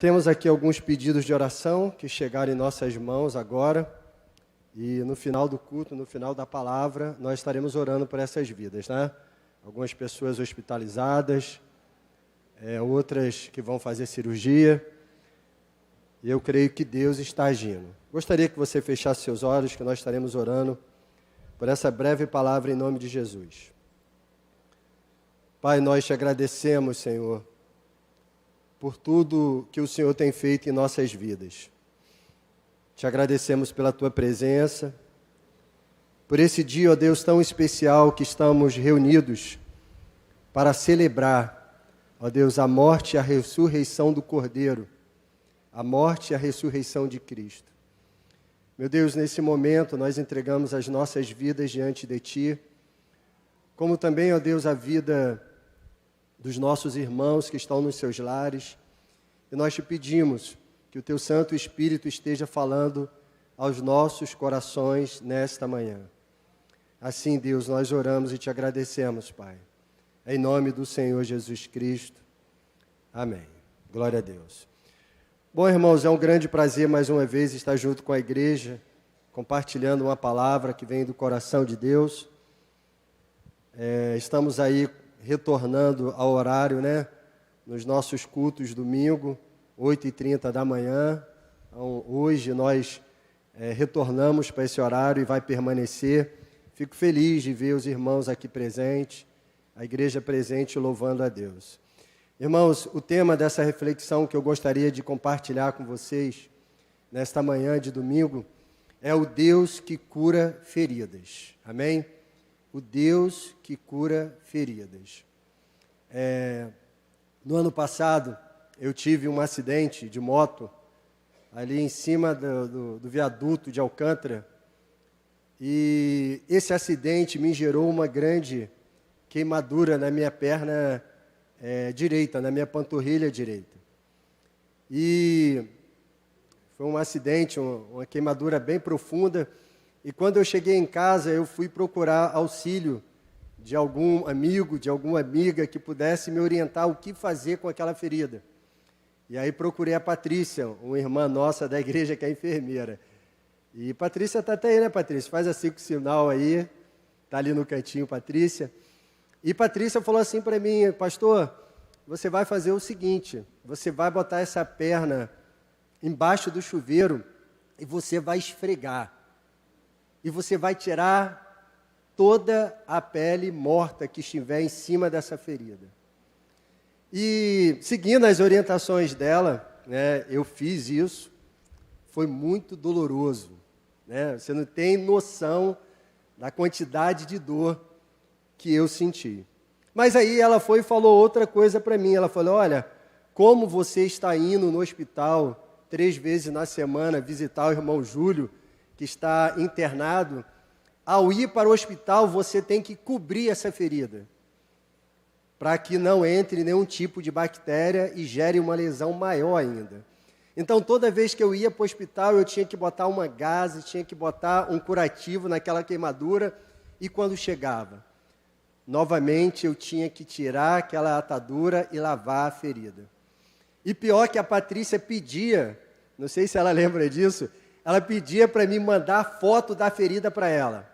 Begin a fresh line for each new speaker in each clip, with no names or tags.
Temos aqui alguns pedidos de oração que chegaram em nossas mãos agora. E no final do culto, no final da palavra, nós estaremos orando por essas vidas, né? Algumas pessoas hospitalizadas, outras que vão fazer cirurgia. E eu creio que Deus está agindo. Gostaria que você fechasse seus olhos, que nós estaremos orando por essa breve palavra em nome de Jesus. Pai, nós te agradecemos, Senhor, por tudo que o Senhor tem feito em nossas vidas. Te agradecemos pela Tua presença, por esse dia, ó Deus, tão especial que estamos reunidos para celebrar, ó Deus, a morte e a ressurreição do Cordeiro, a morte e a ressurreição de Cristo. Meu Deus, nesse momento nós entregamos as nossas vidas diante de Ti, como também, ó Deus, a vida dos nossos irmãos que estão nos seus lares, e nós te pedimos que o Teu Santo Espírito esteja falando aos nossos corações nesta manhã. Assim, Deus, nós oramos e te agradecemos, Pai. Em nome do Senhor Jesus Cristo. Amém. Glória a Deus. Bom, irmãos, é um grande prazer mais uma vez estar junto com a igreja, compartilhando uma palavra que vem do coração de Deus. Estamos aí retornando ao horário, né? Nos nossos cultos domingo, 8h30 da manhã. Então, hoje nós retornamos para esse horário e vai permanecer. Fico feliz de ver os irmãos aqui presentes, a igreja presente louvando a Deus. Irmãos, o tema dessa reflexão que eu gostaria de compartilhar com vocês nesta manhã de domingo é o Deus que cura feridas. Amém? O Deus que cura feridas. No ano passado, eu tive um acidente de moto ali em cima do viaduto de Alcântara, e esse acidente me gerou uma grande queimadura na minha perna direita, na minha panturrilha direita. E foi um acidente, uma queimadura bem profunda. E quando eu cheguei em casa, eu fui procurar auxílio de algum amigo, de alguma amiga que pudesse me orientar o que fazer com aquela ferida. E aí procurei a Patrícia, uma irmã nossa da igreja que é enfermeira. E Patrícia está até aí, né, Patrícia? Faz assim com o sinal aí, está ali no cantinho, Patrícia. E Patrícia falou assim para mim: pastor, você vai fazer o seguinte, você vai botar essa perna embaixo do chuveiro e você vai esfregar. E você vai tirar toda a pele morta que estiver em cima dessa ferida. E seguindo as orientações dela, né, eu fiz isso. Foi muito doloroso, né? Você não tem noção da quantidade de dor que eu senti. Mas aí ela foi e falou outra coisa para mim. Ela falou: olha, como você está indo no hospital 3 vezes na semana visitar o irmão Júlio, que está internado, ao ir para o hospital você tem que cobrir essa ferida, para que não entre nenhum tipo de bactéria e gere uma lesão maior ainda. Então, toda vez que eu ia para o hospital, eu tinha que botar uma gaze, tinha que botar um curativo naquela queimadura, e quando chegava, novamente eu tinha que tirar aquela atadura e lavar a ferida. E pior que a Patrícia pedia, não sei se ela lembra disso, ela pedia para mim mandar foto da ferida para ela.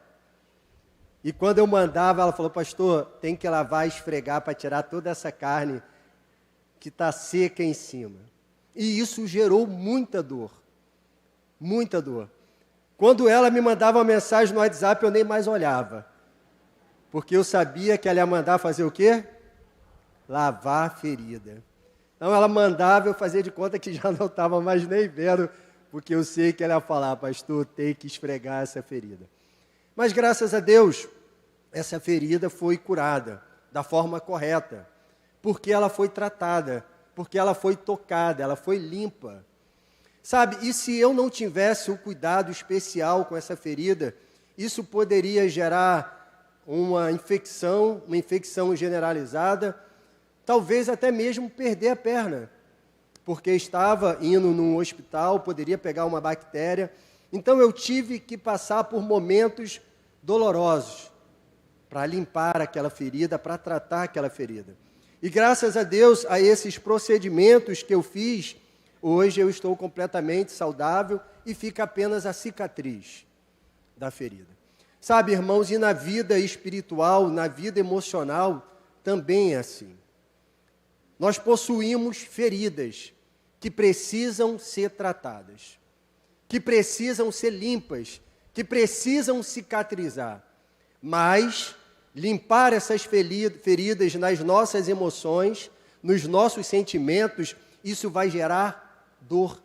E quando eu mandava, ela falou: pastor, tem que lavar e esfregar para tirar toda essa carne que está seca em cima. E isso gerou muita dor. Muita dor. Quando ela me mandava uma mensagem no WhatsApp, eu nem mais olhava. Porque eu sabia que ela ia mandar fazer o quê? Lavar a ferida. Então ela mandava, eu fazia de conta que já não estava mais nem vendo, porque eu sei que ela ia falar: pastor, tem que esfregar essa ferida. Mas graças a Deus, essa ferida foi curada da forma correta, porque ela foi tratada, porque ela foi tocada, ela foi limpa. Sabe, e se eu não tivesse o cuidado especial com essa ferida, isso poderia gerar uma infecção generalizada, talvez até mesmo perder a perna, porque estava indo num hospital, poderia pegar uma bactéria. Então eu tive que passar por momentos dolorosos para limpar aquela ferida, para tratar aquela ferida. E graças a Deus, a esses procedimentos que eu fiz, hoje eu estou completamente saudável e fica apenas a cicatriz da ferida. Sabe, irmãos, e na vida espiritual, na vida emocional, também é assim. Nós possuímos feridas que precisam ser tratadas, que precisam ser limpas, que precisam cicatrizar. Mas limpar essas feridas nas nossas emoções, nos nossos sentimentos, isso vai gerar dor.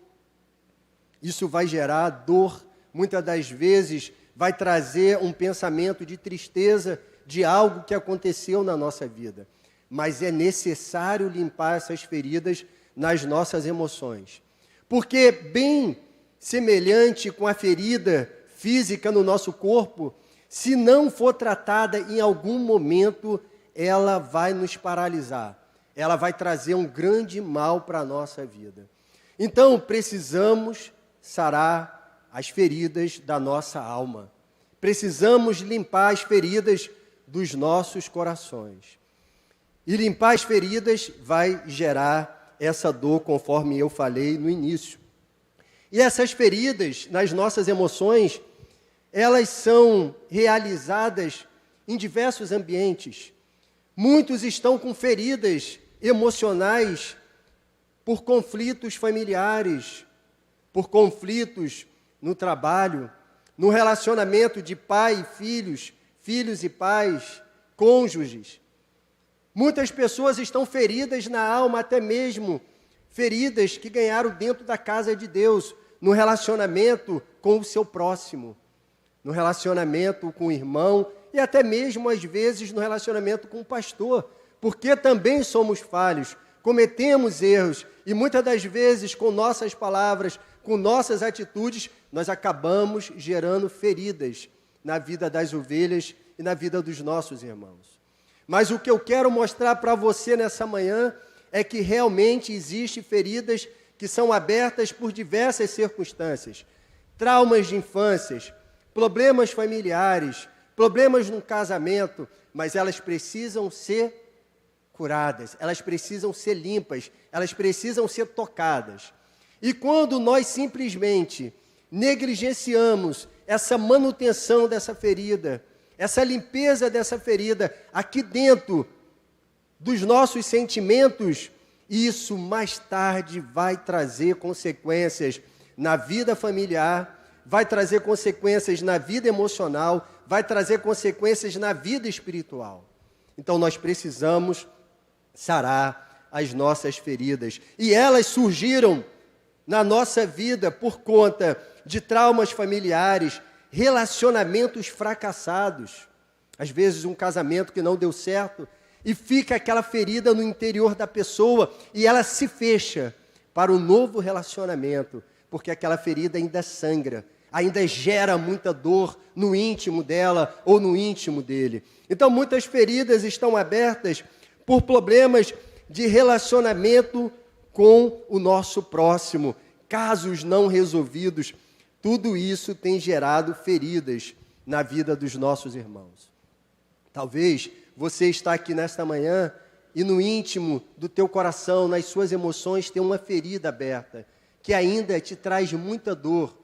Isso vai gerar dor. Muitas das vezes vai trazer um pensamento de tristeza de algo que aconteceu na nossa vida. Mas é necessário limpar essas feridas nas nossas emoções. Porque bem semelhante com a ferida física no nosso corpo, se não for tratada em algum momento, ela vai nos paralisar. Ela vai trazer um grande mal para a nossa vida. Então, precisamos sarar as feridas da nossa alma. Precisamos limpar as feridas dos nossos corações. E limpar as feridas vai gerar essa dor, conforme eu falei no início. E essas feridas nas nossas emoções, elas são realizadas em diversos ambientes. Muitos estão com feridas emocionais por conflitos familiares, por conflitos no trabalho, no relacionamento de pai e filhos, filhos e pais, cônjuges. Muitas pessoas estão feridas na alma, até mesmo feridas que ganharam dentro da casa de Deus, no relacionamento com o seu próximo, no relacionamento com o irmão e até mesmo, às vezes, no relacionamento com o pastor, porque também somos falhos, cometemos erros e muitas das vezes, com nossas palavras, com nossas atitudes, nós acabamos gerando feridas na vida das ovelhas e na vida dos nossos irmãos. Mas o que eu quero mostrar para você nessa manhã é que realmente existem feridas que são abertas por diversas circunstâncias, traumas de infância, problemas familiares, problemas no casamento, mas elas precisam ser curadas, elas precisam ser limpas, elas precisam ser tocadas. E quando nós simplesmente negligenciamos essa manutenção dessa ferida, essa limpeza dessa ferida aqui dentro dos nossos sentimentos, isso mais tarde vai trazer consequências na vida familiar, vai trazer consequências na vida emocional, vai trazer consequências na vida espiritual. Então nós precisamos sarar as nossas feridas. E elas surgiram na nossa vida por conta de traumas familiares, relacionamentos fracassados. Às vezes um casamento que não deu certo e fica aquela ferida no interior da pessoa e ela se fecha para um novo relacionamento, porque aquela ferida ainda sangra, ainda gera muita dor no íntimo dela ou no íntimo dele. Então muitas feridas estão abertas por problemas de relacionamento com o nosso próximo, casos não resolvidos. Tudo isso tem gerado feridas na vida dos nossos irmãos. Talvez você está aqui nesta manhã e no íntimo do teu coração, nas suas emoções, tem uma ferida aberta, que ainda te traz muita dor,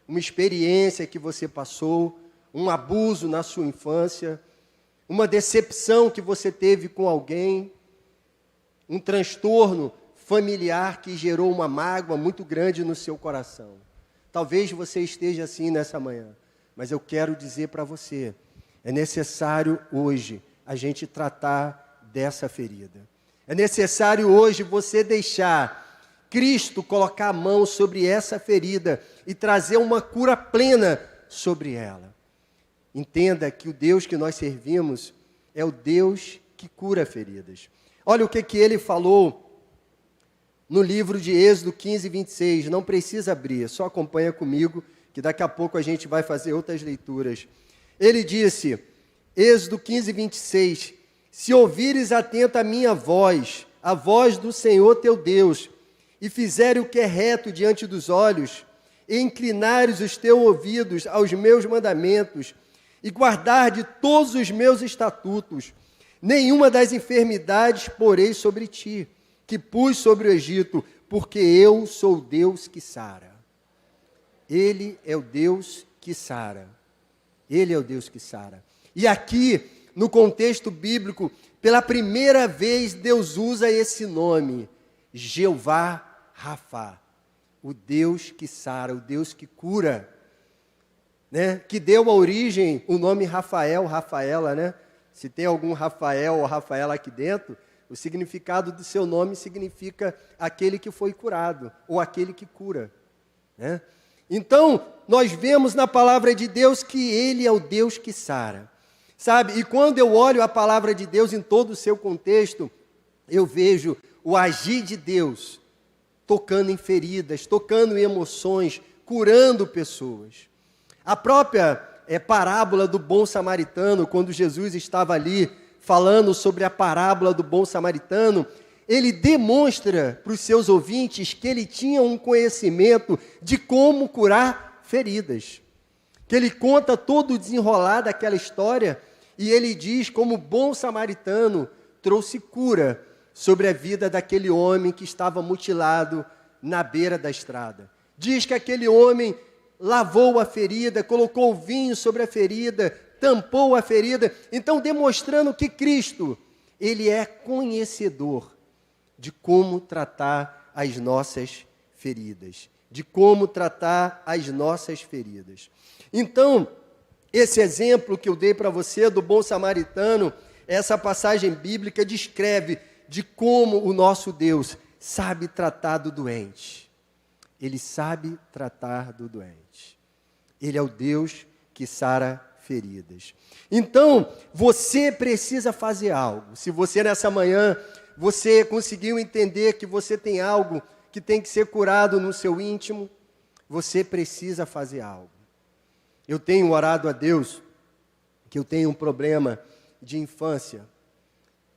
uma experiência que você passou, um abuso na sua infância, uma decepção que você teve com alguém, um transtorno familiar que gerou uma mágoa muito grande no seu coração. Talvez você esteja assim nessa manhã, mas eu quero dizer para você, é necessário hoje a gente tratar dessa ferida. É necessário hoje você deixar Cristo colocar a mão sobre essa ferida e trazer uma cura plena sobre ela. Entenda que o Deus que nós servimos é o Deus que cura feridas. Olha o que ele falou no livro de Êxodo 15, 26. Não precisa abrir, só acompanha comigo, que daqui a pouco a gente vai fazer outras leituras. Ele disse, Êxodo 15, 26, se ouvires atento a minha voz, a voz do Senhor teu Deus, e fizeres o que é reto diante dos olhos, e inclinares os teus ouvidos aos meus mandamentos, e guardar de todos os meus estatutos, nenhuma das enfermidades porei sobre ti, que pus sobre o Egito, porque eu sou o Deus que sara. Ele é o Deus que sara. Ele é o Deus que sara. E aqui, no contexto bíblico, pela primeira vez Deus usa esse nome, Jeová Rafá, o Deus que sara, o Deus que cura, né? Que deu a origem, o nome Rafael, Rafaela, né? Se tem algum Rafael ou Rafaela aqui dentro, o significado do seu nome significa aquele que foi curado, ou aquele que cura, né? Então, nós vemos na palavra de Deus que Ele é o Deus que sara, sabe? E quando eu olho a palavra de Deus em todo o seu contexto, eu vejo o agir de Deus tocando em feridas, tocando em emoções, curando pessoas. A própria parábola do bom samaritano, quando Jesus estava ali falando sobre a parábola do bom samaritano, ele demonstra para os seus ouvintes que ele tinha um conhecimento de como curar feridas. Que ele conta todo o desenrolar daquela história e ele diz como o bom samaritano trouxe cura sobre a vida daquele homem que estava mutilado na beira da estrada. Diz que aquele homem lavou a ferida, colocou vinho sobre a ferida, tampou a ferida, então demonstrando que Cristo, Ele é conhecedor de como tratar as nossas feridas, de como tratar as nossas feridas. Então, esse exemplo que eu dei para você do bom samaritano, essa passagem bíblica descreve de como o nosso Deus sabe tratar do doente. Ele sabe tratar do doente. Ele é o Deus que sara feridas. Então, você precisa fazer algo. Se você nessa manhã, você conseguiu entender que você tem algo que tem que ser curado no seu íntimo, você precisa fazer algo. Eu tenho orado a Deus que eu tenho um problema de infância.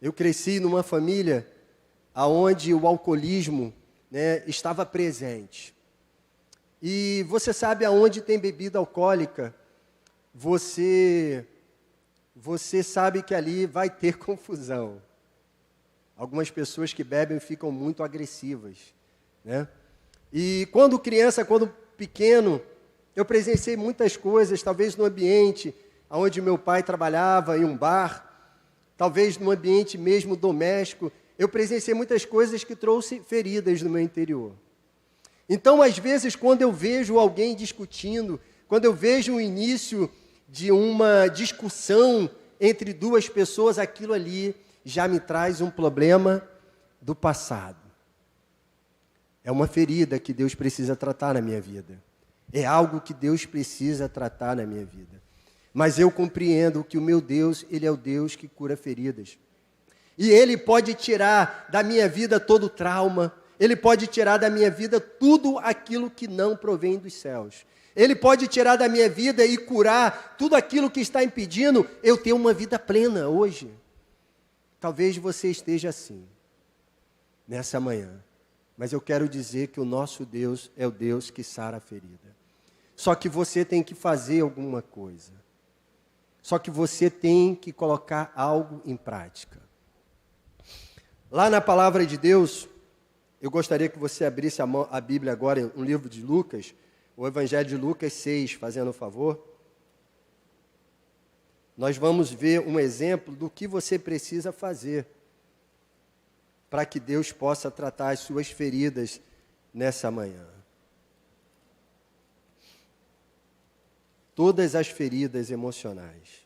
Eu cresci numa família onde o alcoolismo, né, estava presente. E você sabe aonde tem bebida alcoólica, você sabe que ali vai ter confusão. Algumas pessoas que bebem ficam muito agressivas, né? E quando criança, quando pequeno, eu presenciei muitas coisas, talvez no ambiente onde meu pai trabalhava, em um bar, talvez no ambiente mesmo doméstico, eu presenciei muitas coisas que trouxe feridas no meu interior. Então, às vezes, quando eu vejo alguém discutindo, quando eu vejo o início de uma discussão entre duas pessoas, aquilo ali já me traz um problema do passado. É uma ferida que Deus precisa tratar na minha vida. É algo que Deus precisa tratar na minha vida. Mas eu compreendo que o meu Deus, Ele é o Deus que cura feridas. E Ele pode tirar da minha vida todo o trauma, Ele pode tirar da minha vida tudo aquilo que não provém dos céus. Ele pode tirar da minha vida e curar tudo aquilo que está impedindo eu ter uma vida plena hoje. Talvez você esteja assim, nessa manhã. Mas eu quero dizer que o nosso Deus é o Deus que sara a ferida. Só que você tem que fazer alguma coisa. Só que você tem que colocar algo em prática. Lá na palavra de Deus, eu gostaria que você abrisse a Bíblia agora, no livro de Lucas, o Evangelho de Lucas 6, fazendo um favor. Nós vamos ver um exemplo do que você precisa fazer para que Deus possa tratar as suas feridas nessa manhã. Todas as feridas emocionais.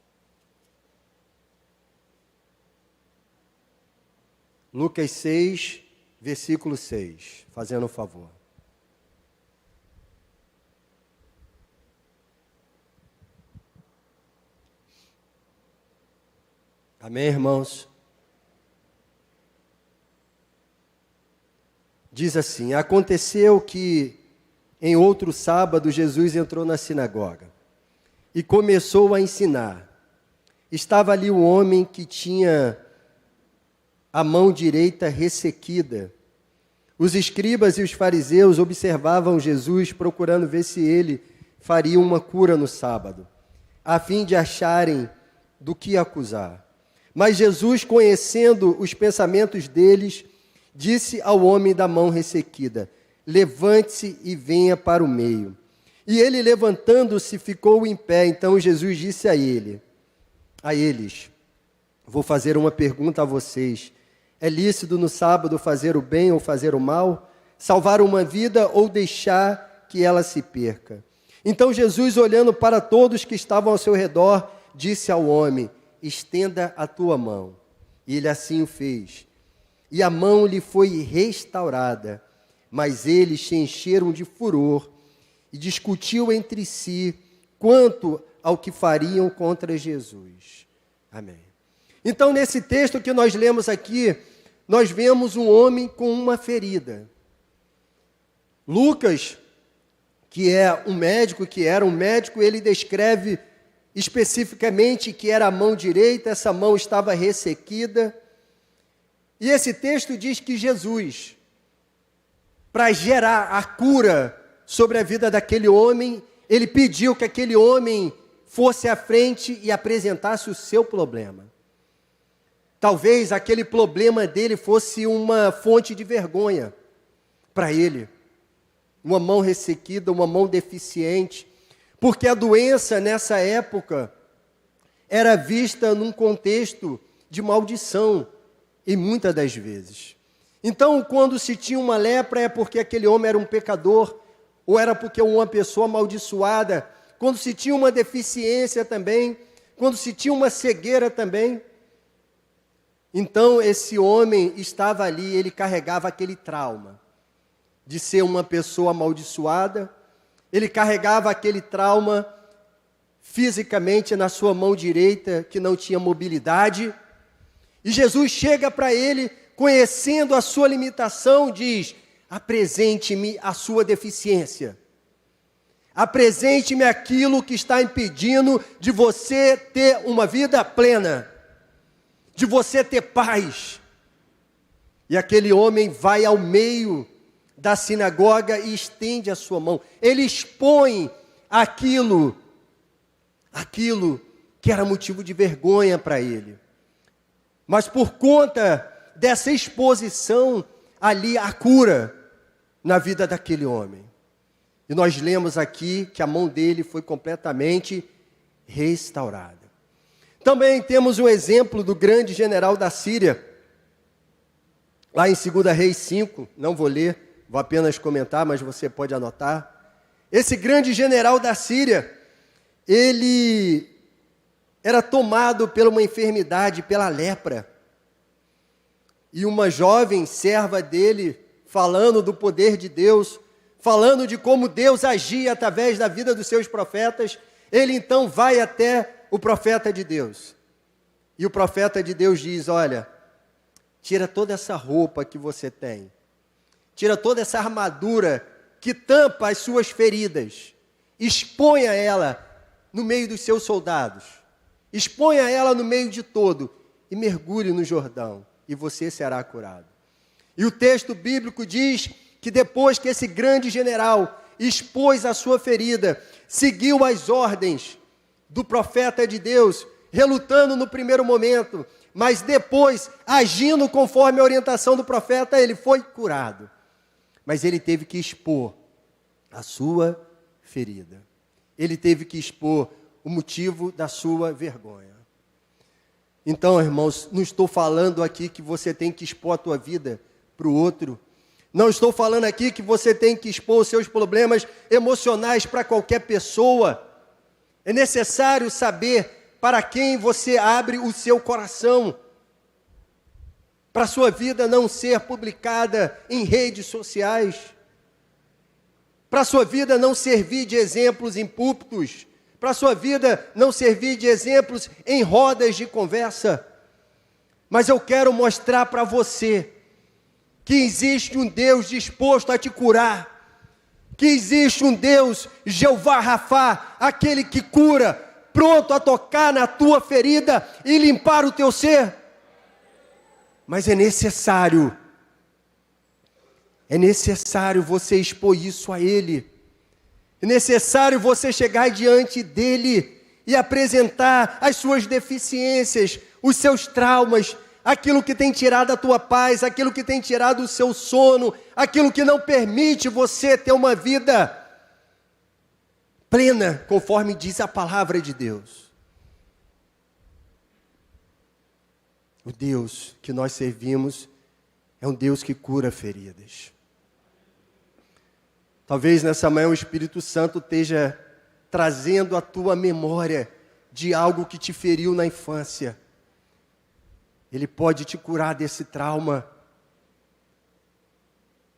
Lucas 6, versículo 6, fazendo um favor. Amém, irmãos? Diz assim: aconteceu que em outro sábado Jesus entrou na sinagoga e começou a ensinar. Estava ali um homem que tinha a mão direita ressequida. Os escribas e os fariseus observavam Jesus procurando ver se ele faria uma cura no sábado, a fim de acharem do que acusar. Mas Jesus, conhecendo os pensamentos deles, disse ao homem da mão ressequida: levante-se e venha para o meio. E ele, levantando-se, ficou em pé. Então Jesus disse a eles: vou fazer uma pergunta a vocês. É lícito no sábado fazer o bem ou fazer o mal? Salvar uma vida ou deixar que ela se perca? Então Jesus, olhando para todos que estavam ao seu redor, disse ao homem: estenda a tua mão. E ele assim o fez. E a mão lhe foi restaurada. Mas eles se encheram de furor e discutiam entre si quanto ao que fariam contra Jesus. Amém. Então, nesse texto que nós lemos aqui, nós vemos um homem com uma ferida. Lucas, que era um médico, ele descreve especificamente que era a mão direita, essa mão estava ressequida. E esse texto diz que Jesus, para gerar a cura sobre a vida daquele homem, ele pediu que aquele homem fosse à frente e apresentasse o seu problema. Talvez aquele problema dele fosse uma fonte de vergonha para ele. Uma mão ressequida, uma mão deficiente. Porque a doença nessa época era vista num contexto de maldição, e muitas das vezes. Então, quando se tinha uma lepra, é porque aquele homem era um pecador, ou era porque uma pessoa amaldiçoada. Quando se tinha uma deficiência também, quando se tinha uma cegueira também. Então, esse homem estava ali, ele carregava aquele trauma de ser uma pessoa amaldiçoada, ele carregava aquele trauma fisicamente na sua mão direita, que não tinha mobilidade, e Jesus chega para ele, conhecendo a sua limitação, diz: apresente-me a sua deficiência. Apresente-me aquilo que está impedindo de você ter uma vida plena, de você ter paz. E aquele homem vai ao meio da sinagoga e estende a sua mão. Ele expõe aquilo que era motivo de vergonha para ele. Mas por conta dessa exposição, ali a cura na vida daquele homem. E nós lemos aqui que a mão dele foi completamente restaurada. Também temos um exemplo do grande general da Síria, lá em 2 Reis 5, não vou ler, vou apenas comentar, mas você pode anotar. Esse grande general da Síria, ele era tomado por uma enfermidade, pela lepra. E uma jovem serva dele, falando do poder de Deus, falando de como Deus agia através da vida dos seus profetas, ele então vai até o profeta de Deus. E o profeta de Deus diz: olha, tira toda essa roupa que você tem, tira toda essa armadura que tampa as suas feridas, exponha ela no meio dos seus soldados, exponha ela no meio de todo e mergulhe no Jordão, e você será curado. E o texto bíblico diz que depois que esse grande general expôs a sua ferida, seguiu as ordens do profeta de Deus, relutando no primeiro momento, mas depois, agindo conforme a orientação do profeta, ele foi curado. Mas ele teve que expor a sua ferida. Ele teve que expor o motivo da sua vergonha. Então, irmãos, não estou falando aqui que você tem que expor a tua vida para o outro. Não estou falando aqui que você tem que expor os seus problemas emocionais para qualquer pessoa. É necessário saber para quem você abre o seu coração, para a sua vida não ser publicada em redes sociais, para a sua vida não servir de exemplos em púlpitos, para a sua vida não servir de exemplos em rodas de conversa. Mas eu quero mostrar para você que existe um Deus disposto a te curar, que existe um Deus, Jeová Rafá, aquele que cura, pronto a tocar na tua ferida e limpar o teu ser. Mas é necessário você expor isso a Ele. É necessário você chegar diante dEle e apresentar as suas deficiências, os seus traumas, aquilo que tem tirado a tua paz, aquilo que tem tirado o seu sono, aquilo que não permite você ter uma vida plena, conforme diz a palavra de Deus. O Deus que nós servimos é um Deus que cura feridas. Talvez nessa manhã o Espírito Santo esteja trazendo à tua memória de algo que te feriu na infância. Ele pode te curar desse trauma.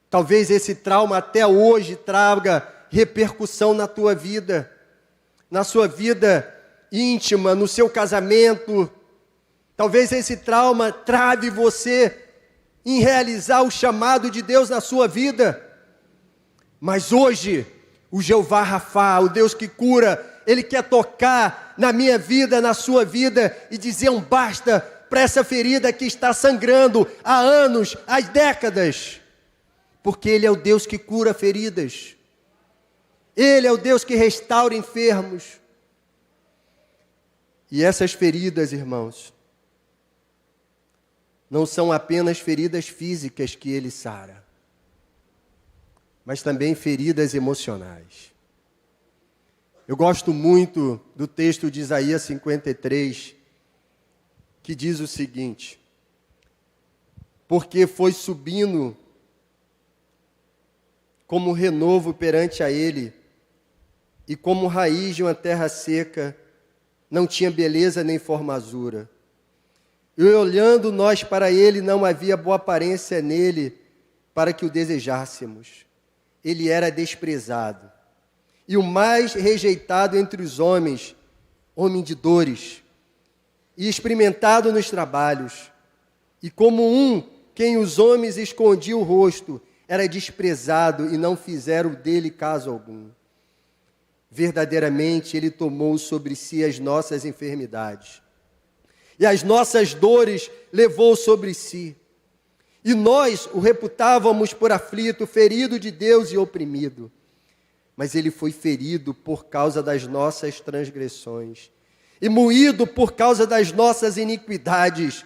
Talvez esse trauma até hoje traga repercussão na tua vida, na sua vida íntima, no seu casamento. Talvez esse trauma trave você em realizar o chamado de Deus na sua vida. Mas hoje, o Jeová Rafá, o Deus que cura, Ele quer tocar na minha vida, na sua vida e dizer um basta para essa ferida que está sangrando há anos, há décadas. Porque Ele é o Deus que cura feridas. Ele é o Deus que restaura enfermos. E essas feridas, irmãos, não são apenas feridas físicas que Ele sara, mas também feridas emocionais. Eu gosto muito do texto de Isaías 53, que diz o seguinte: porque foi subindo como renovo perante a Ele, e como raiz de uma terra seca, não tinha beleza nem formosura. E olhando nós para Ele, não havia boa aparência nele, para que o desejássemos. Ele era desprezado, e o mais rejeitado entre os homens, homem de dores, e experimentado nos trabalhos, e como quem os homens escondia o rosto, era desprezado e não fizeram dele caso algum. Verdadeiramente Ele tomou sobre si as nossas enfermidades, e as nossas dores levou sobre si. E nós o reputávamos por aflito, ferido de Deus e oprimido. Mas Ele foi ferido por causa das nossas transgressões, e moído por causa das nossas iniquidades.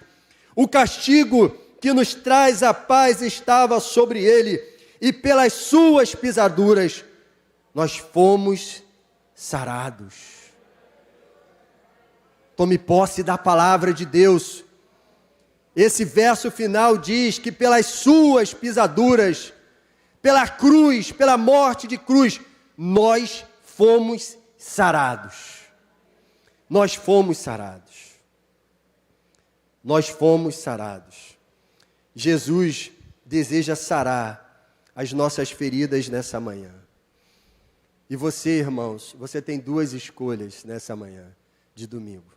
O castigo que nos traz a paz estava sobre Ele, e pelas suas pisaduras nós fomos sarados. Tome posse da palavra de Deus. Esse verso final diz que pelas suas pisaduras, pela cruz, pela morte de cruz, nós fomos sarados. Nós fomos sarados. Nós fomos sarados. Jesus deseja sarar as nossas feridas nessa manhã. E você, irmãos, você tem duas escolhas nessa manhã de domingo.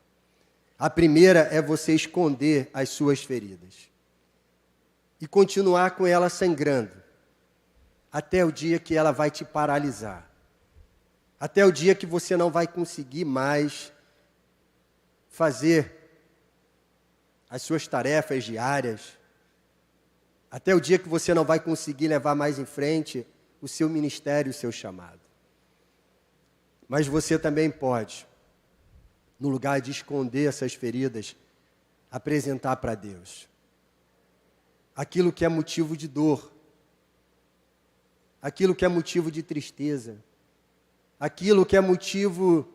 A primeira é você esconder as suas feridas e continuar com ela sangrando até o dia que ela vai te paralisar, até o dia que você não vai conseguir mais fazer as suas tarefas diárias, até o dia que você não vai conseguir levar mais em frente o seu ministério, o seu chamado. Mas você também pode, no lugar de esconder essas feridas, apresentar para Deus aquilo que é motivo de dor, aquilo que é motivo de tristeza, aquilo que é motivo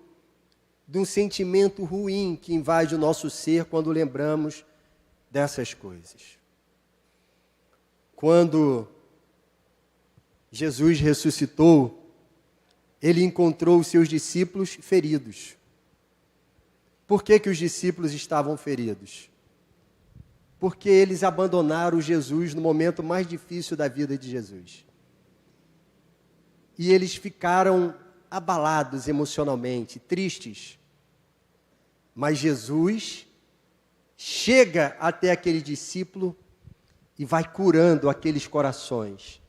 de um sentimento ruim que invade o nosso ser quando lembramos dessas coisas. Quando Jesus ressuscitou, Ele encontrou os seus discípulos feridos. Por que os discípulos estavam feridos? Porque eles abandonaram Jesus no momento mais difícil da vida de Jesus. E eles ficaram abalados emocionalmente, tristes. Mas Jesus chega até aquele discípulo e vai curando aqueles corações.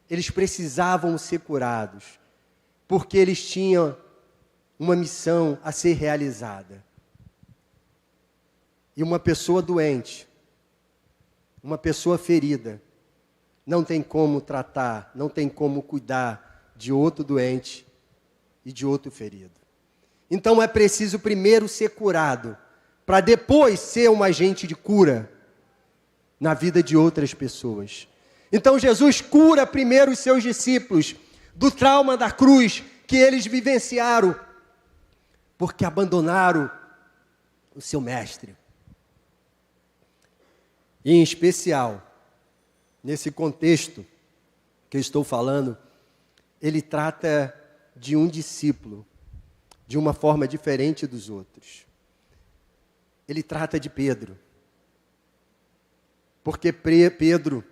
Eles precisavam ser curados, porque eles tinham uma missão a ser realizada. E uma pessoa doente, uma pessoa ferida, não tem como tratar, não tem como cuidar de outro doente e de outro ferido. Então é preciso primeiro ser curado, para depois ser um agente de cura na vida de outras pessoas. Então Jesus cura primeiro os seus discípulos do trauma da cruz que eles vivenciaram, porque abandonaram o seu mestre. E em especial, nesse contexto que eu estou falando, ele trata de um discípulo de uma forma diferente dos outros. Ele trata de Pedro. Porque Pedro,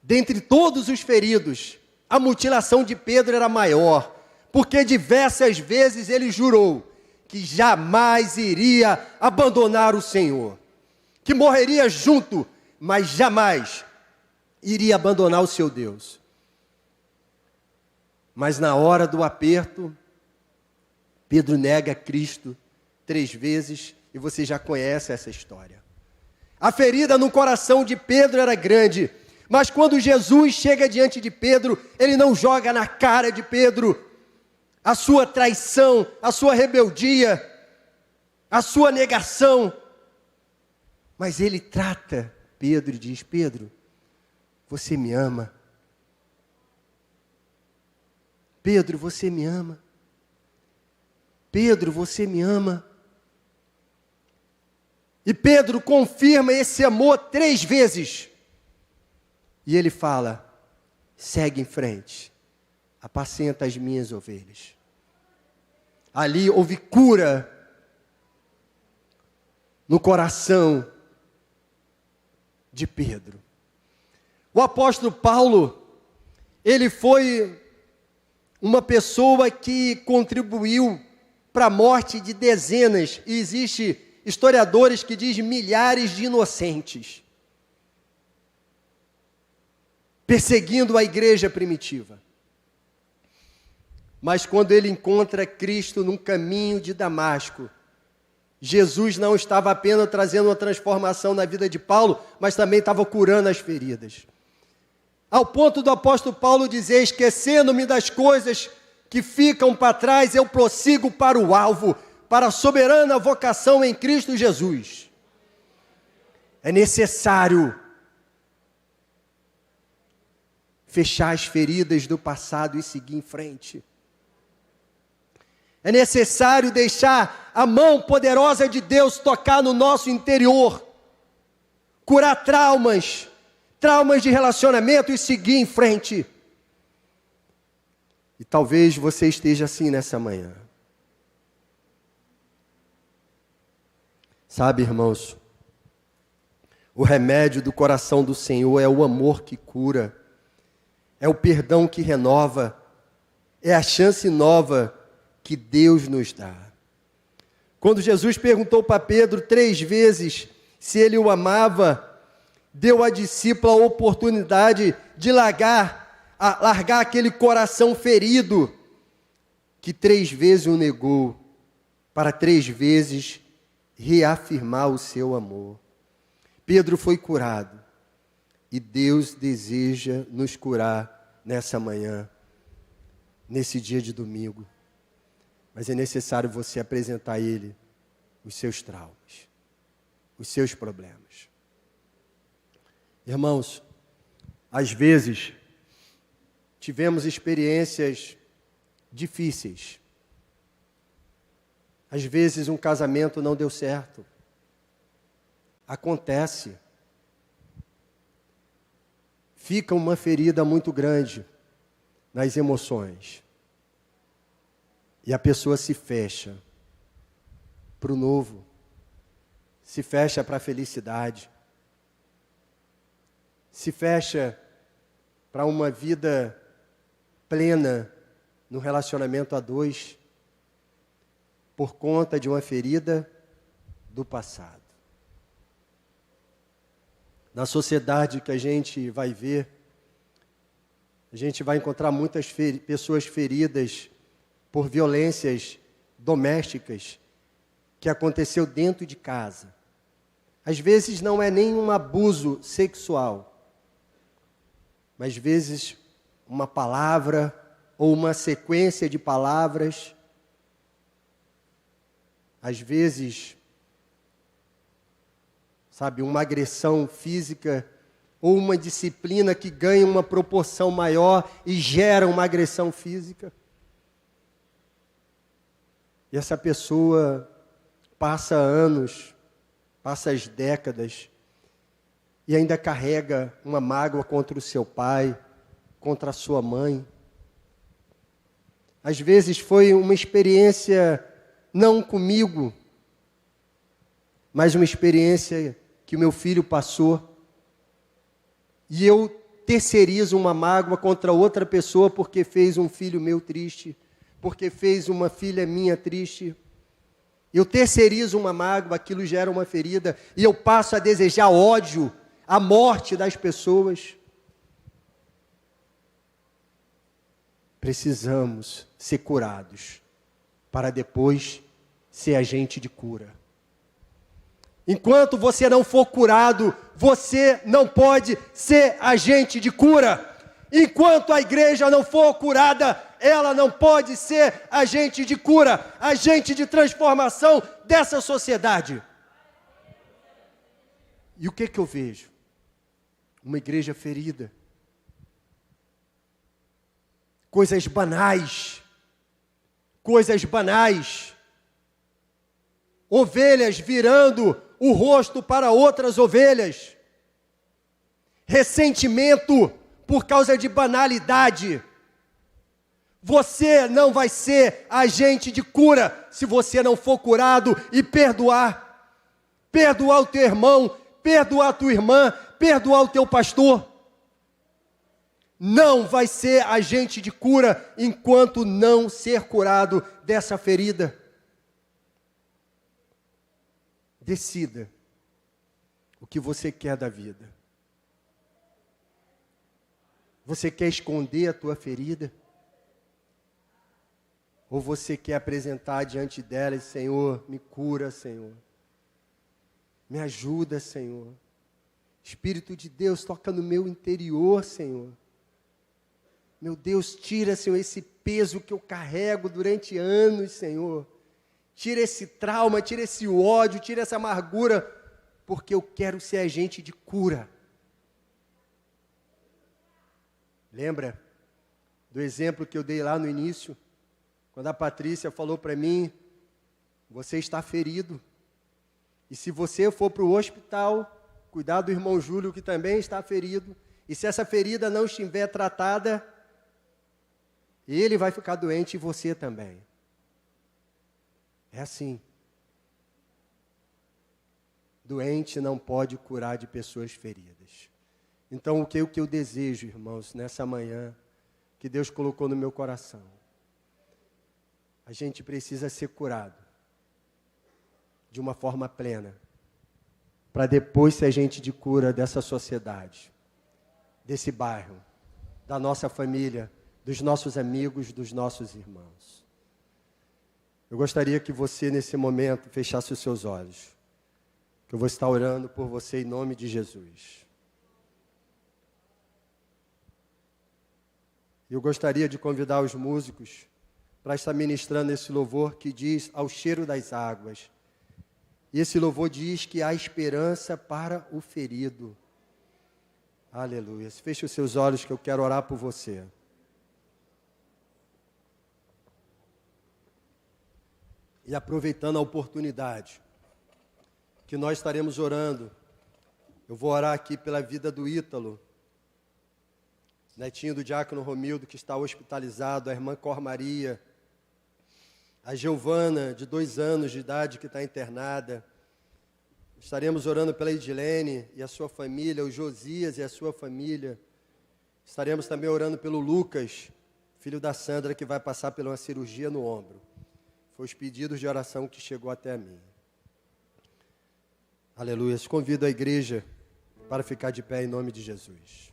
dentre todos os feridos, a mutilação de Pedro era maior, porque diversas vezes ele jurou que jamais iria abandonar o Senhor, que morreria junto, mas jamais iria abandonar o seu Deus. Mas na hora do aperto, Pedro nega Cristo 3 vezes, e você já conhece essa história. A ferida no coração de Pedro era grande, mas quando Jesus chega diante de Pedro, ele não joga na cara de Pedro a sua traição, a sua rebeldia, a sua negação, mas ele trata Pedro e diz: Pedro, você me ama? Pedro, você me ama? Pedro, você me ama? E Pedro confirma esse amor 3 vezes. E ele fala: segue em frente, apacenta as minhas ovelhas. Ali houve cura no coração de Pedro. O apóstolo Paulo, ele foi uma pessoa que contribuiu para a morte de dezenas, e existe historiadores que dizem milhares de inocentes, perseguindo a igreja primitiva. Mas quando ele encontra Cristo num caminho de Damasco, Jesus não estava apenas trazendo uma transformação na vida de Paulo, mas também estava curando as feridas. Ao ponto do apóstolo Paulo dizer: esquecendo-me das coisas que ficam para trás, eu prossigo para o alvo, para a soberana vocação em Cristo Jesus. É necessário fechar as feridas do passado e seguir em frente. É necessário deixar a mão poderosa de Deus tocar no nosso interior, curar traumas de relacionamento e seguir em frente. E talvez você esteja assim nessa manhã. Sabe, irmãos, o remédio do coração do Senhor é o amor que cura, é o perdão que renova, é a chance nova que Deus nos dá. Quando Jesus perguntou para Pedro 3 vezes se ele o amava, deu à discípula a oportunidade de largar aquele coração ferido, que 3 vezes o negou, para 3 vezes reafirmar o seu amor. Pedro foi curado, e Deus deseja nos curar nessa manhã, nesse dia de domingo. Mas é necessário você apresentar a Ele os seus traumas, os seus problemas. Irmãos, às vezes, tivemos experiências difíceis. Às vezes um casamento não deu certo. Acontece. Fica uma ferida muito grande nas emoções. E a pessoa se fecha para o novo, se fecha para a felicidade, se fecha para uma vida plena no relacionamento a 2, por conta de uma ferida do passado. Na sociedade que a gente vai ver, a gente vai encontrar muitas pessoas feridas por violências domésticas que aconteceu dentro de casa. Às vezes não é nem um abuso sexual, mas às vezes uma palavra ou uma sequência de palavras às vezes, sabe, uma agressão física ou uma disciplina que ganha uma proporção maior e gera uma agressão física. E essa pessoa passa anos, passa as décadas e ainda carrega uma mágoa contra o seu pai, contra a sua mãe. Às vezes foi uma experiência não comigo, mas uma experiência que o meu filho passou. E eu terceirizo uma mágoa contra outra pessoa porque fez um filho meu triste, porque fez uma filha minha triste. Eu terceirizo uma mágoa, aquilo gera uma ferida, e eu passo a desejar ódio, a morte das pessoas. Precisamos ser curados, para depois ser agente de cura. Enquanto você não for curado, você não pode ser agente de cura. Enquanto a igreja não for curada, ela não pode ser agente de cura, agente de transformação dessa sociedade. E o que eu vejo? Uma igreja ferida. Coisas banais. Coisas banais. Ovelhas virando o rosto para outras ovelhas. Ressentimento por causa de banalidade. Você não vai ser agente de cura se você não for curado e perdoar. Perdoar o teu irmão, perdoar a tua irmã, perdoar o teu pastor. Não vai ser agente de cura enquanto não ser curado dessa ferida. Decida o que você quer da vida. Você quer esconder a tua ferida? Ou você quer apresentar diante dela e, Senhor, me cura, Senhor. Me ajuda, Senhor. Espírito de Deus, toca no meu interior, Senhor. Meu Deus, tira, Senhor, esse peso que eu carrego durante anos, Senhor. Tira esse trauma, tira esse ódio, tira essa amargura, porque eu quero ser agente de cura. Lembra do exemplo que eu dei lá no início? Quando a Patrícia falou para mim, você está ferido. E se você for para o hospital, cuidar do irmão Júlio, que também está ferido. E se essa ferida não estiver tratada, ele vai ficar doente e você também. É assim. Doente não pode curar de pessoas feridas. Então, o que eu desejo, irmãos, nessa manhã, que Deus colocou no meu coração? A gente precisa ser curado de uma forma plena, para depois ser agente de cura dessa sociedade, desse bairro, da nossa família, dos nossos amigos, dos nossos irmãos. Eu gostaria que você, nesse momento, fechasse os seus olhos, que eu vou estar orando por você em nome de Jesus. Eu gostaria de convidar os músicos para estar ministrando esse louvor que diz ao cheiro das águas. E esse louvor diz que há esperança para o ferido. Aleluia. Feche os seus olhos que eu quero orar por você. E aproveitando a oportunidade que nós estaremos orando, eu vou orar aqui pela vida do Ítalo, netinho do diácono Romildo, que está hospitalizado, a irmã Cor Maria, a Giovana, de 2 anos de idade, que está internada. Estaremos orando pela Edilene e a sua família, o Josias e a sua família. Estaremos também orando pelo Lucas, filho da Sandra, que vai passar por uma cirurgia no ombro. Foi os pedidos de oração que chegou até mim. Aleluia. Convido a igreja para ficar de pé em nome de Jesus.